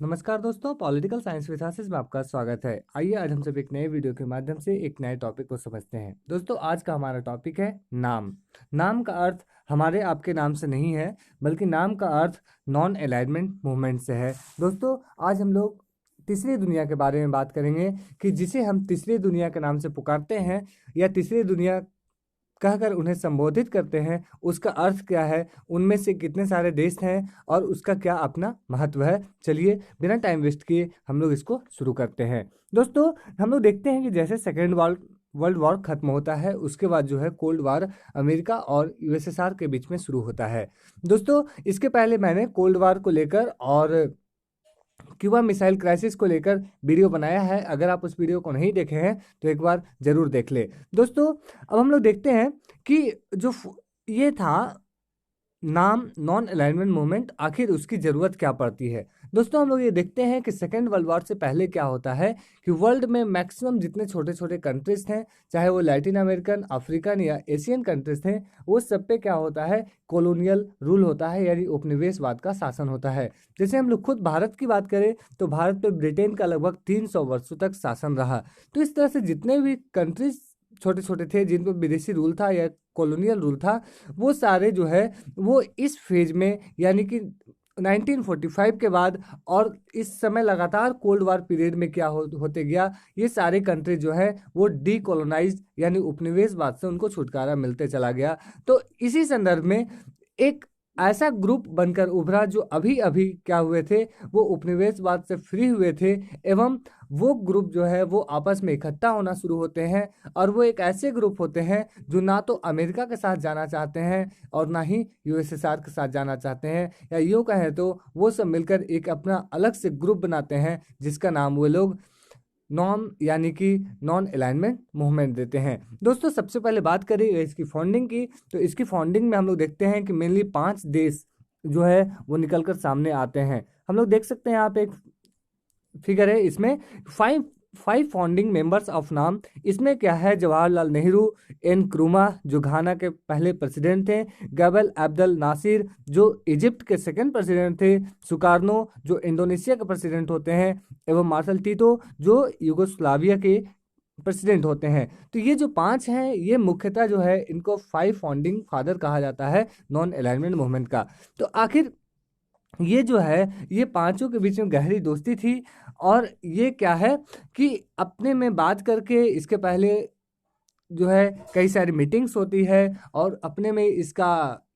नमस्कार दोस्तों, political science विथासिस में आपका स्वागत है। आइए आज हम सब एक नए वीडियो के माध्यम से एक नए टॉपिक को समझते हैं। दोस्तों, आज का हमारा टॉपिक है नाम। नाम का अर्थ हमारे आपके नाम से नहीं है, बल्कि नाम का अर्थ नॉन अलाइनमेंट मूवमेंट से है। दोस्तों, आज हम लोग तीसरी दुनिया के बारे में बात करेंगे कि जिसे हम तीसरी दुनिया के नाम से पुकारते हैं या तीसरी दुनिया कहकर उन्हें संबोधित करते हैं, उसका अर्थ क्या है, उनमें से कितने सारे देश हैं और उसका क्या अपना महत्व है। चलिए बिना टाइम वेस्ट किए हम लोग इसको शुरू करते हैं। दोस्तों, हम लोग देखते हैं कि जैसे सेकेंड वर्ल्ड वॉर खत्म होता है, उसके बाद जो है कोल्ड वॉर अमेरिका और यूएसएसआर के बीच में शुरू होता है। दोस्तों, इसके पहले मैंने कोल्ड वॉर को लेकर और क्यूबा मिसाइल क्राइसिस को लेकर वीडियो बनाया है। अगर आप उस वीडियो को नहीं देखे हैं तो एक बार जरूर देख ले। दोस्तों, अब हम लोग देखते हैं कि ये था नाम नॉन अलाइनमेंट मूवमेंट, आखिर उसकी ज़रूरत क्या पड़ती है। दोस्तों, हम लोग ये देखते हैं कि सेकेंड वर्ल्ड वॉर से पहले क्या होता है कि वर्ल्ड में मैक्सिमम जितने छोटे छोटे कंट्रीज थे, चाहे वो लैटिन अमेरिकन, अफ्रीकन या एशियन कंट्रीज थे, वो सब पे क्या होता है, कॉलोनियल रूल होता है, यानी उपनिवेशवाद का शासन होता है। जैसे हम लोग खुद भारत की बात करें तो भारत पे ब्रिटेन का लगभग 300 वर्षों तक शासन रहा। तो इस तरह से जितने भी कंट्रीज छोटे छोटे थे जिन पर विदेशी रूल था या कॉलोनियल रूल था, वो सारे जो है वो इस फेज में यानी कि 1945 के बाद और इस समय लगातार कोल्ड वार पीरियड में क्या होते गया, ये सारे कंट्री जो है वो डीकोलोनाइज्ड यानी उपनिवेशवाद से उनको छुटकारा मिलते चला गया। तो इसी संदर्भ में एक ऐसा ग्रुप बनकर उभरा जो अभी अभी क्या हुए थे, वो उपनिवेशवाद से फ्री हुए थे, एवं वो ग्रुप जो है वो आपस में इकट्ठा होना शुरू होते हैं। और वो एक ऐसे ग्रुप होते हैं जो ना तो अमेरिका के साथ जाना चाहते हैं और ना ही यूएसएसआर के साथ जाना चाहते हैं, या यूँ कहें तो वो सब मिलकर एक अपना अलग से ग्रुप बनाते हैं जिसका नाम वो लोग नॉन यानी कि नॉन अलाइनमेंट मूवमेंट देते हैं। दोस्तों, सबसे पहले बात करें इसकी फंडिंग की, तो इसकी फंडिंग में हम लोग देखते हैं कि मेनली 5 देश जो है वो निकलकर सामने आते हैं। हम लोग देख सकते हैं यहाँ पे एक फिगर है, इसमें five five founding members of नाम। इसमें क्या है, जवाहरलाल नेहरू, एन क्रूमा जो घाना के पहले प्रेसिडेंट थे, गैबल अब्दल नासिर जो इजिप्ट के सेकंड प्रेसिडेंट थे, सुकार्नो जो इंडोनेशिया के प्रेसिडेंट होते हैं, एवं मार्शल टीटो जो यूगोस्लाविया के प्रेसिडेंट होते हैं। तो ये जो 5 हैं, ये मुख्यतः जो है इनको 5 फाउंडिंग फादर कहा जाता है नॉन अलाइनमेंट मूवमेंट का। तो आखिर ये जो है, ये पांचों के बीच में गहरी दोस्ती थी। और ये क्या है कि अपने में बात करके इसके पहले जो है कई सारी मीटिंग्स होती है और अपने में इसका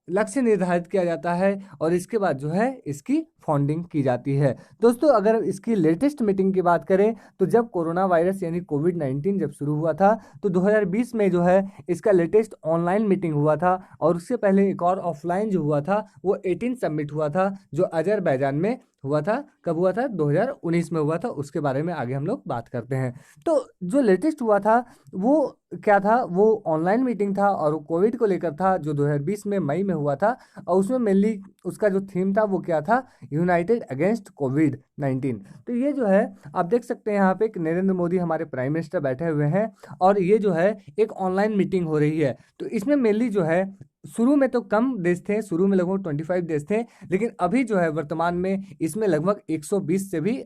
लक्ष्य निर्धारित किया जाता है और इसके बाद जो है इसकी फंडिंग की जाती है। दोस्तों, अगर इसकी लेटेस्ट मीटिंग की बात करें तो जब कोरोना वायरस यानी कोविड-19 जब शुरू हुआ था, तो 2020 में जो है इसका लेटेस्ट ऑनलाइन मीटिंग हुआ था। और उससे पहले एक और ऑफलाइन जो हुआ था वो 18 समिट हुआ था, जो अजरबैजान में हुआ था। कब हुआ था? 2019 में हुआ था। उसके बारे में आगे हम लोग बात करते हैं। तो जो लेटेस्ट हुआ था वो क्या था, वो ऑनलाइन मीटिंग था और वो कोविड को लेकर था, जो 2020 में मई में हुआ था। और उसमें मेनली उसका जो थीम था वो क्या था, यूनाइटेड अगेंस्ट कोविड-19। तो ये जो है आप देख सकते हैं यहाँ पे कि नरेंद्र मोदी हमारे प्राइम मिनिस्टर बैठे हुए हैं और ये जो है एक ऑनलाइन मीटिंग हो रही है। तो इसमें मेनली जो है शुरू में तो कम देश थे, शुरू में लगभग 25 देश थे, लेकिन अभी जो है वर्तमान में इसमें लगभग 120 से भी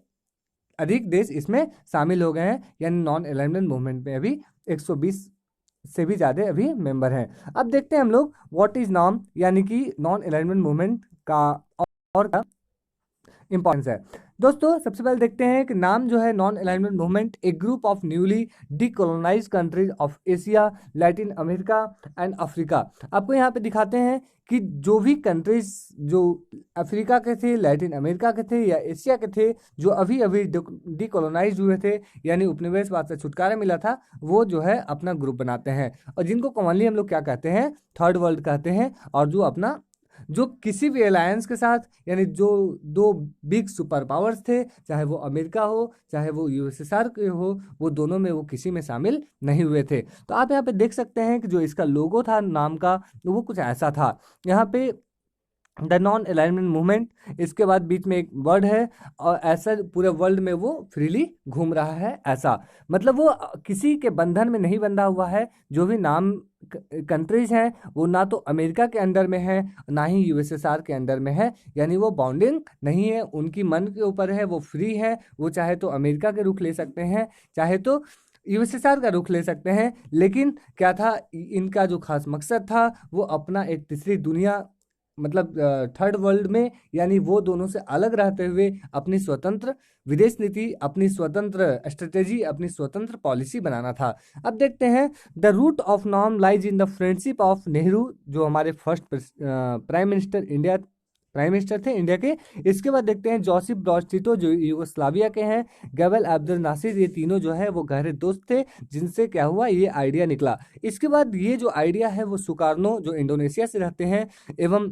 अधिक देश इसमें शामिल हो गए हैं, यानी नॉन अलाइनमेंट मूवमेंट में अभी 120 से भी ज़्यादा अभी मेंबर हैं। अब देखते हैं हम लोग व्हाट इज नॉम यानी कि नॉन अलाइनमेंट मूवमेंट का और इंपॉर्टेंस है। दोस्तों, सबसे पहले देखते हैं कि नाम जो है नॉन अलाइनमेंट मूवमेंट एक group of newly decolonise countries of Asia, Latin America and Africa. आपको यहाँ पे दिखाते हैं कि जो भी कंट्रीज जो अफ्रीका के थे, लैटिन अमेरिका के थे या एशिया के थे, जो अभी अभी डीकोलोनाइज हुए थे यानी उपनिवेशवाद से छुटकारा मिला था, वो जो है अपना ग्रुप बनाते हैं। और जिनको कॉमनली हम लोग क्या कहते हैं, थर्ड वर्ल्ड कहते हैं। और जो अपना जो किसी भी अलायंस के साथ यानी जो दो बिग सुपर पावर्स थे, चाहे वो अमेरिका हो चाहे वो यूएसएसआर के हो, वो दोनों में वो किसी में शामिल नहीं हुए थे। तो आप यहाँ पे देख सकते हैं कि जो इसका लोगो था नाम का, वो कुछ ऐसा था। यहाँ पे द नॉन अलाइनमेंट मूवमेंट, इसके बाद बीच में एक वर्ड है और ऐसा पूरे वर्ल्ड में वो फ्रीली घूम रहा है, ऐसा मतलब वो किसी के बंधन में नहीं बंधा हुआ है। जो भी नाम कंट्रीज हैं वो ना तो अमेरिका के अंडर में है ना ही यूएसएसआर के अंडर में है, यानी वो बाउंडिंग नहीं है, उनकी मन के ऊपर है, वो फ्री है, वो चाहे तो अमेरिका के रुख ले सकते हैं, चाहे तो यूएसएसआर का रुख ले सकते हैं। लेकिन क्या था, इनका जो खास मकसद था वो अपना एक तीसरी दुनिया मतलब थर्ड वर्ल्ड में, यानी वो दोनों से अलग रहते हुए अपनी स्वतंत्र विदेश नीति, अपनी स्वतंत्र स्ट्रेटेजी, अपनी स्वतंत्र पॉलिसी बनाना था। अब देखते हैं, द रूट ऑफ नॉर्म lies in the friendship of Nehru, जो हमारे फर्स्ट प्राइम मिनिस्टर थे इंडिया के। इसके बाद देखते हैं जोसेफ ब्रॉज टिटो, जो यूगोस्लाविया के हैं, गैबल अब्देल नासिर, ये तीनों जो है वो गहरे दोस्त थे, जिनसे क्या हुआ, ये आइडिया निकला। इसके बाद ये जो आइडिया है वो सुकार्नो, जो इंडोनेशिया से रहते हैं, एवं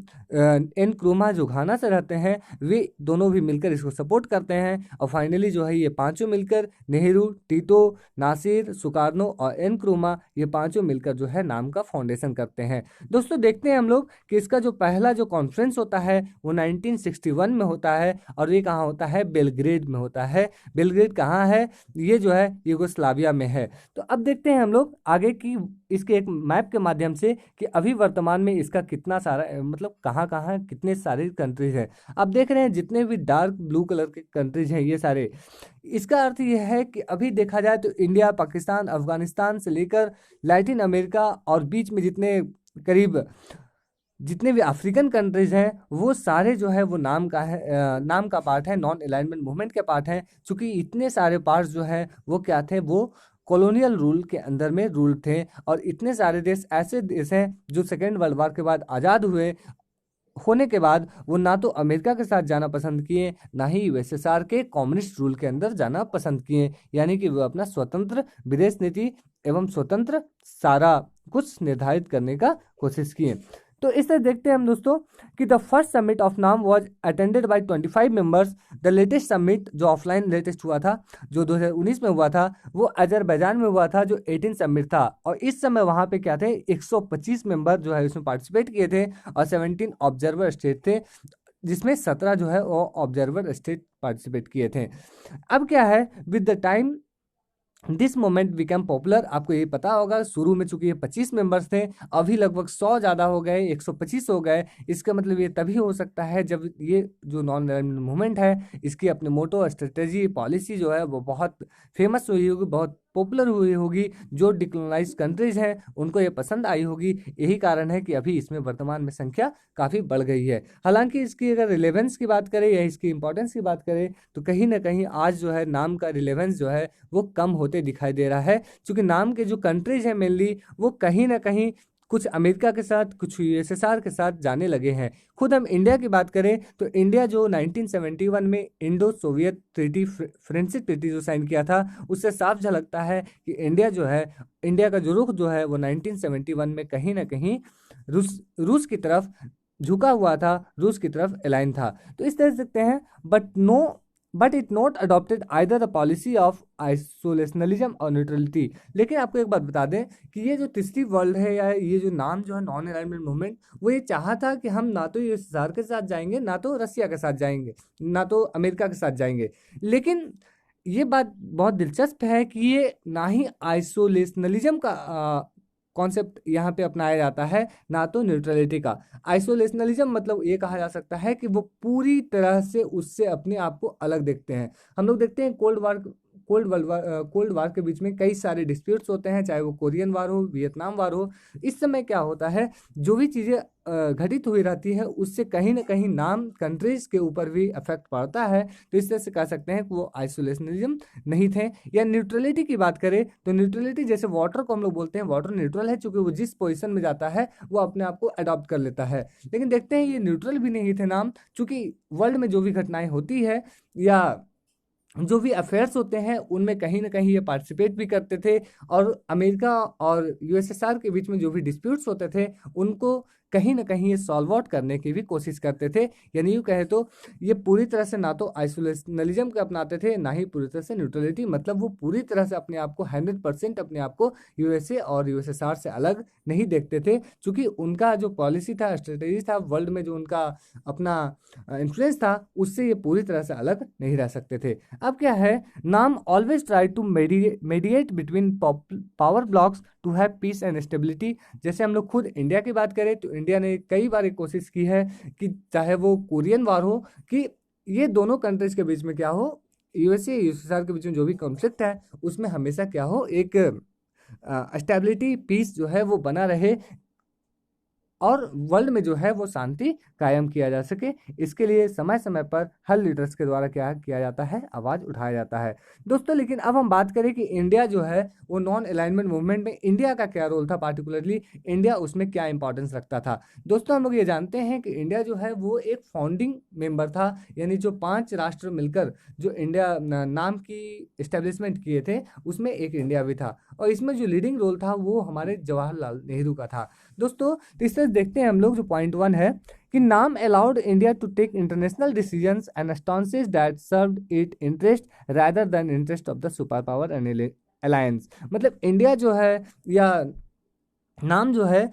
एन क्रूमा, जो घाना से रहते हैं, वे दोनों भी मिलकर इसको सपोर्ट करते हैं। और फाइनली जो है ये पांचों मिलकर, नेहरू, टीटो, नासिर, सुकार्नो और एन क्रूमा, ये पांचों मिलकर जो है नाम का फाउंडेशन करते हैं। दोस्तों देखते हैं हम लोग कि इसका जो पहला जो कॉन्फ्रेंस होता है वो 1961 में होता है, और ये कहाँ होता है, बेलग्रेड में होता है। बेलग्रेड कहाँ है, ये जो है यूगोस्लाविया में है। तो अब देखते हैं हम लोग आगे की इसके एक मैप के माध्यम से कि अभी वर्तमान में इसका कितना सारा मतलब कहाँ कहाँ कितने सारे कंट्रीज हैं। अब देख रहे हैं जितने भी डार्क ब्लू कलर के कंट्रीज हैं ये सारे, इसका अर्थ यह है कि अभी देखा जाए तो इंडिया, पाकिस्तान, अफगानिस्तान से लेकर लैटिन अमेरिका और बीच में जितने करीब जितने भी अफ्रीकन कंट्रीज हैं वो सारे जो है वो नाम का है, नाम का पार्ट है, नॉन अलाइनमेंट मूवमेंट के पार्ट हैं। चूंकि इतने सारे पार्ट्स जो हैं वो क्या थे, वो कॉलोनियल रूल के अंदर में रूल थे, और इतने सारे देश ऐसे देश हैं जो सेकेंड वर्ल्ड वॉर के बाद आज़ाद हुए होने के बाद वो ना तो अमेरिका के साथ जाना पसंद किए, ना ही यूएसएसआर के कम्युनिस्ट रूल के अंदर जाना पसंद किए, यानी कि वो अपना स्वतंत्र विदेश नीति एवं स्वतंत्र सारा कुछ निर्धारित करने का कोशिश किए। तो इस तरह देखते हैं हम दोस्तों कि द फर्स्ट समिट ऑफ नाम was attended by 25 members. The latest summit जो ऑफलाइन लेटेस्ट हुआ था, जो 2019 में हुआ था, वो अजरबैजान में हुआ था, जो 18 समिट था। और इस समय वहां पे क्या थे, 125 मेंबर जो है उसमें पार्टिसिपेट किए थे, और 17 ऑब्जर्वर स्टेट थे, जिसमें 17 जो है वो ऑब्जर्वर स्टेट पार्टिसिपेट किए थे। अब क्या है, with the time this moment become popular. आपको ये पता होगा शुरू में चूंकि ये 25 मेंबर्स थे, अभी लगभग 100 ज़्यादा हो गए, 125 हो गए। इसका मतलब ये तभी हो सकता है जब ये जो नॉन अलाइनमेंट मूवमेंट है इसकी अपने मोटो, स्ट्रेटेजी, पॉलिसी जो है वो बहुत फेमस हुई होगी, बहुत पॉपुलर हुई होगी। जो डिकोलोनाइज कंट्रीज हैं उनको ये पसंद आई होगी। यही कारण है कि अभी इसमें वर्तमान में संख्या काफ़ी बढ़ गई है। हालांकि इसकी अगर रिलेवेंस की बात करें या इसकी इंपॉर्टेंस की बात करें तो कहीं ना कहीं आज जो है नाम का रिलेवेंस जो है वो कम होते दिखाई दे रहा है, क्योंकि नाम के जो कंट्रीज हैं मेनली वो कहीं ना कहीं कुछ अमेरिका के साथ, कुछ यूएसएसआर के साथ जाने लगे हैं। खुद हम इंडिया की बात करें तो इंडिया जो 1971 में Indo Soviet treaty, friendship treaty जो साइन किया था, उससे साफ झलकता है कि इंडिया जो है, इंडिया का जो रुख जो है वो 1971 में कहीं ना कहीं रूस रूस की तरफ झुका हुआ था, रूस की तरफ अलाइन था। तो इस तरह से देखते हैं, but it not adopted either the policy of isolationism और न्यूट्रलिटी। लेकिन आपको एक बात बता दें कि ये जो तीसरी वर्ल्ड है, या ये जो नाम जो है नॉन अलाइनमेंट मूवमेंट, वो ये चाहा था कि हम ना तो यूएसएसआर के साथ जाएंगे, ना तो रसिया के साथ जाएंगे, ना तो अमेरिका के साथ जाएंगे। लेकिन ये बात बहुत दिलचस्प है कि ये ना ही आइसोलेशनलिज्म का कॉन्सेप्ट यहाँ पे अपनाया जाता है, ना तो न्यूट्रलिटी का। आइसोलेशनलिज्म मतलब ये कहा जा सकता है कि वो पूरी तरह से उससे अपने आप को अलग देखते हैं। हम लोग देखते हैं कोल्ड वार के बीच में कई सारे डिस्प्यूट्स होते हैं, चाहे वो कोरियन वार हो, वियतनाम वार हो। इस समय क्या होता है, जो भी चीज़ें घटित हुई रहती है उससे कहीं ना कहीं नाम कंट्रीज के ऊपर भी इफेक्ट पड़ता है। तो इस तरह से कह सकते हैं कि वो आइसोलेशनलिज्म नहीं थे। या न्यूट्रलिटी की बात करें तो न्यूट्रलिटी, जैसे वाटर को हम लोग बोलते हैं, वाटर न्यूट्रल है, चूंकि वो जिस पोजीशन में जाता है वो अपने आप को अडॉप्ट कर लेता है। लेकिन देखते हैं ये न्यूट्रल भी नहीं थे नाम, चूंकि वर्ल्ड में जो भी घटनाएं होती है या जो भी अफेयर्स होते हैं उनमें कहीं ना कहीं ये पार्टिसिपेट भी करते थे, और अमेरिका और यूएसएसआर के बीच में जो भी डिस्प्यूट्स होते थे उनको कहीं ना कहीं ये सॉल्व आउट करने की भी कोशिश करते थे। यानी यूँ कहे तो ये पूरी तरह से ना तो आइसोलेशनलिज्म को अपनाते थे, ना ही पूरी तरह से न्यूट्रलिटी, मतलब वो पूरी तरह से अपने आप को 100% अपने आप को यूएसए और यूएसएसआर से अलग नहीं देखते थे, क्योंकि उनका जो पॉलिसी था, स्ट्रेटेजी था, वर्ल्ड में जो उनका अपना इन्फ्लुएंस था, उससे ये पूरी तरह से अलग नहीं रह सकते थे। अब क्या है, NAM always try to mediate between power blocs to have peace and stability. जैसे हम लोग खुद इंडिया की बात करें तो इंडिया ने कई बार एक कोशिश की है कि चाहे वो कोरियन वार हो, कि ये दोनों कंट्रीज के बीच में क्या हो, यूएसए यूएसएसआर के बीच में जो भी कॉन्फ्लिक्ट है उसमें हमेशा क्या हो, एक स्टेबिलिटी, पीस जो है वो बना रहे और वर्ल्ड में जो है वो शांति कायम किया जा सके। इसके लिए समय समय पर हर लीडर्स के द्वारा क्या किया जाता है, आवाज़ उठाया जाता है दोस्तों। लेकिन अब हम बात करें कि इंडिया जो है वो नॉन अलाइनमेंट मूवमेंट में इंडिया का क्या रोल था, पार्टिकुलरली इंडिया उसमें क्या इंपॉर्टेंस रखता था। दोस्तों हम लोग ये जानते हैं कि इंडिया जो है वो एक फाउंडिंग मेंबर था, यानी जो 5 राष्ट्र मिलकर जो इंडिया नाम की इस्टेब्लिशमेंट किए थे उसमें एक इंडिया भी था, और इसमें जो लीडिंग रोल था वो हमारे जवाहरलाल नेहरू का था दोस्तों। तो इस तरह देखते हैं हम लोग, जो पॉइंट 1 है कि NAM allowed India to take international decisions and stances that served it interest rather than interest of the super power and alliance. मतलब इंडिया जो है या नाम जो है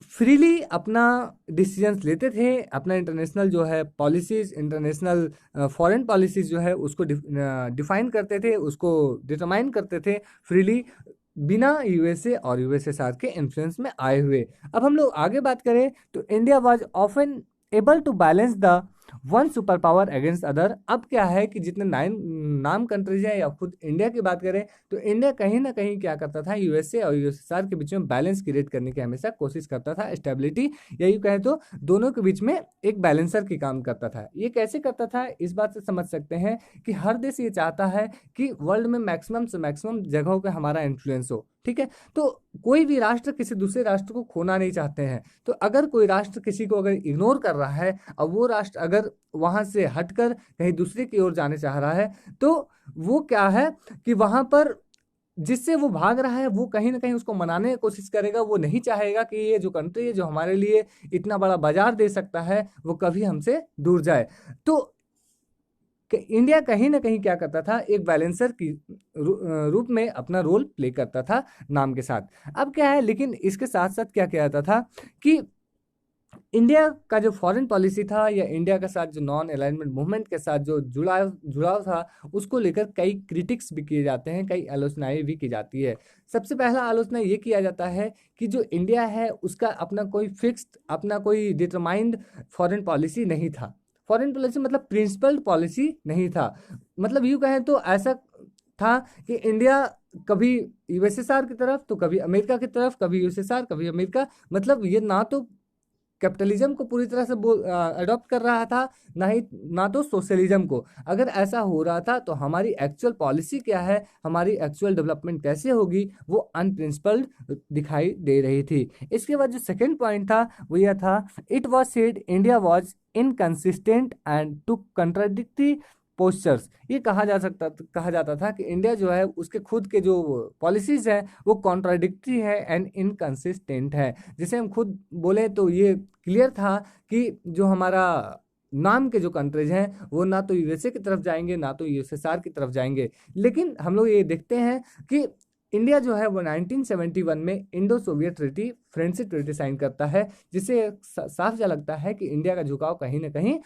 फ्रीली अपना डिसीजंस लेते थे, अपना इंटरनेशनल जो है पॉलिसीज, इंटरनेशनल फॉरेन पॉलिसीज जो है उसको डिफाइन करते थे, उसको डिटरमाइन करते थे फ्रीली, बिना यूएसए और यूएसएसआर के इन्फ्लुएंस में आए हुए। अब हम लोग आगे बात करें तो India was often able to balance the one super power against other. अब क्या है कि जितने नाम कंट्रीज हैं या खुद इंडिया की बात करें तो इंडिया कहीं ना कहीं क्या करता था, यूएसए और यूएसएसआर के बीच में बैलेंस क्रिएट करने की हमेशा कोशिश करता था, स्टेबिलिटी, या यूँ कहें तो दोनों के बीच में एक बैलेंसर की काम करता था। ये कैसे करता था, इस बात से समझ सकते हैं कि हर देश ये चाहता है कि वर्ल्ड में मैक्सिमम से मैक्सिमम जगहों पे हमारा इन्फ्लुएंस हो, ठीक है। तो कोई भी राष्ट्र किसी दूसरे राष्ट्र को खोना नहीं चाहते हैं। तो अगर कोई राष्ट्र किसी को अगर इग्नोर कर रहा है और वो राष्ट्र अगर वहां से हटकर कहीं दूसरे की ओर जाने चाह रहा है, तो वो क्या है कि वहां पर जिससे वो भाग रहा है वो कहीं ना कहीं उसको मनाने की कोशिश करेगा। वो नहीं चाहेगा कि ये जो कंट्री है जो हमारे लिए इतना बड़ा बाजार दे सकता है वो कभी हमसे दूर जाए। तो इंडिया कहीं ना कहीं क्या करता था, एक बैलेंसर की रूप में अपना रोल प्ले करता था नाम के साथ। अब क्या है, लेकिन इसके साथ साथ क्या किया जाता था कि इंडिया का जो फॉरेन पॉलिसी था या इंडिया के साथ जो नॉन अलाइनमेंट मूवमेंट के साथ जो जुड़ाव जुड़ाव था उसको लेकर कई क्रिटिक्स भी किए जाते हैं, कई आलोचनाएं भी की जाती है। सबसे पहला आलोचना ये किया जाता है कि जो इंडिया है उसका अपना कोई फिक्स्ड, अपना कोई डिटरमाइंड फॉरेन पॉलिसी नहीं था। फॉरेन पॉलिसी मतलब प्रिंसिपल्ड पॉलिसी नहीं था। मतलब यूँ कहें तो ऐसा था कि इंडिया कभी यूएसएसआर की तरफ तो कभी अमेरिका की तरफ, कभी यूएसएसआर कभी अमेरिका, मतलब ये ना तो कैपिटलिज्म को पूरी तरह से अडॉप्ट कर रहा था, ना तो सोशलिज्म को। अगर ऐसा हो रहा था तो हमारी एक्चुअल पॉलिसी क्या है, हमारी एक्चुअल डेवलपमेंट कैसे होगी, वो अनप्रिंसिपल्ड दिखाई दे रही थी। इसके बाद जो सेकंड पॉइंट था वो यह था, it was said India was inconsistent and too contradictory postures. ये कहा जाता था कि इंडिया जो है उसके खुद के जो पॉलिसीज हैं वो कॉन्ट्राडिक्टरी है एंड इनकंसिस्टेंट है। जैसे हम खुद बोले तो ये क्लियर था कि जो हमारा नाम के जो कंट्रीज हैं वो ना तो यूएसए की तरफ जाएंगे ना तो यूएसएसआर की तरफ जाएंगे। लेकिन हम लोग ये देखते हैं कि इंडिया जो है वो 1971 में Indo Soviet treaty, friendship treaty sign करता है, जिससे साफ झलकता है कि इंडिया का झुकाव कहीं ना कहीं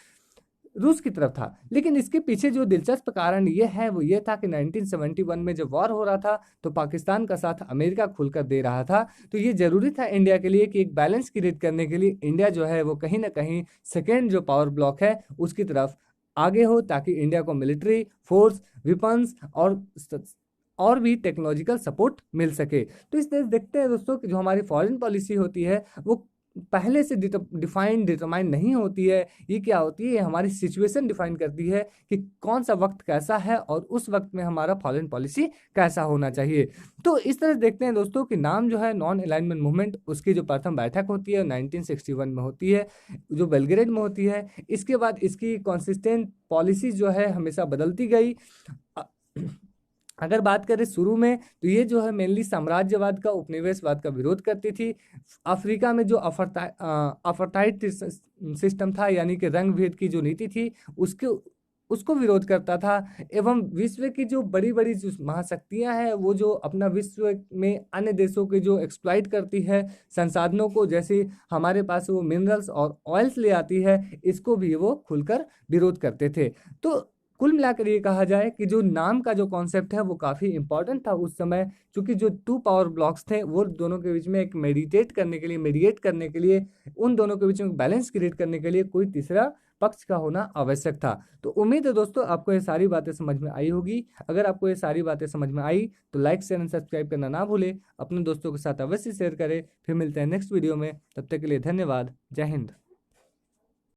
रूस की तरफ था। लेकिन इसके पीछे जो दिलचस्प कारण ये है वो ये था कि 1971 में जब वॉर हो रहा था तो पाकिस्तान का साथ अमेरिका खुलकर दे रहा था। तो ये जरूरी था इंडिया के लिए कि एक बैलेंस क्रिएट करने के लिए इंडिया जो है वो कहीं ना कहीं सेकेंड जो पावर ब्लॉक है उसकी तरफ आगे हो, ताकि इंडिया को मिलिट्री फोर्स, वेपन्स और भी टेक्नोलॉजिकल सपोर्ट मिल सके। तो इस तरह देखते हैं दोस्तों कि जो हमारी फॉरेन पॉलिसी होती है वो पहले से डिटरमाइन नहीं होती है। ये क्या होती है, ये हमारी सिचुएशन डिफाइन करती है कि कौन सा वक्त कैसा है और उस वक्त में हमारा फॉरेन पॉलिसी कैसा होना चाहिए। तो इस तरह देखते हैं दोस्तों कि नाम जो है नॉन अलाइनमेंट मूवमेंट, उसकी जो प्रथम बैठक होती है 1961 में होती है जो बेलग्रेड में होती है। इसके बाद इसकी कॉन्सिस्टेंट पॉलिसी जो है हमेशा बदलती गई। अगर बात करें शुरू में, तो ये जो है मेनली साम्राज्यवाद का, उपनिवेशवाद का विरोध करती थी। अफ्रीका में जो अफरटाइट सिस्टम था, यानी कि रंग भेद की जो नीति थी, उसके उसको विरोध करता था। एवं विश्व की जो बड़ी बड़ी जो महाशक्तियां हैं, वो जो अपना विश्व में अन्य देशों के जो एक्सप्लॉइट करती है संसाधनों को, जैसे हमारे पास वो मिनरल्स और ऑयल्स ले आती है, इसको भी वो खुलकर विरोध करते थे। तो कुल मिलाकर ये कहा जाए कि जो नाम का जो कॉन्सेप्ट है वो काफ़ी इंपॉर्टेंट था उस समय, क्योंकि जो टू पावर ब्लॉक्स थे वो दोनों के बीच में एक मेडिएट करने के लिए, उन दोनों के बीच में बैलेंस क्रिएट करने के लिए कोई तीसरा पक्ष का होना आवश्यक था। तो उम्मीद है दोस्तों आपको ये सारी बातें समझ में आई होगी। अगर आपको ये सारी बातें समझ में आई तो लाइक शेयर एंड सब्सक्राइब करना ना भूले, अपने दोस्तों के साथ अवश्य शेयर करें। फिर मिलते हैं नेक्स्ट वीडियो में, तब तक के लिए धन्यवाद। जय हिंद।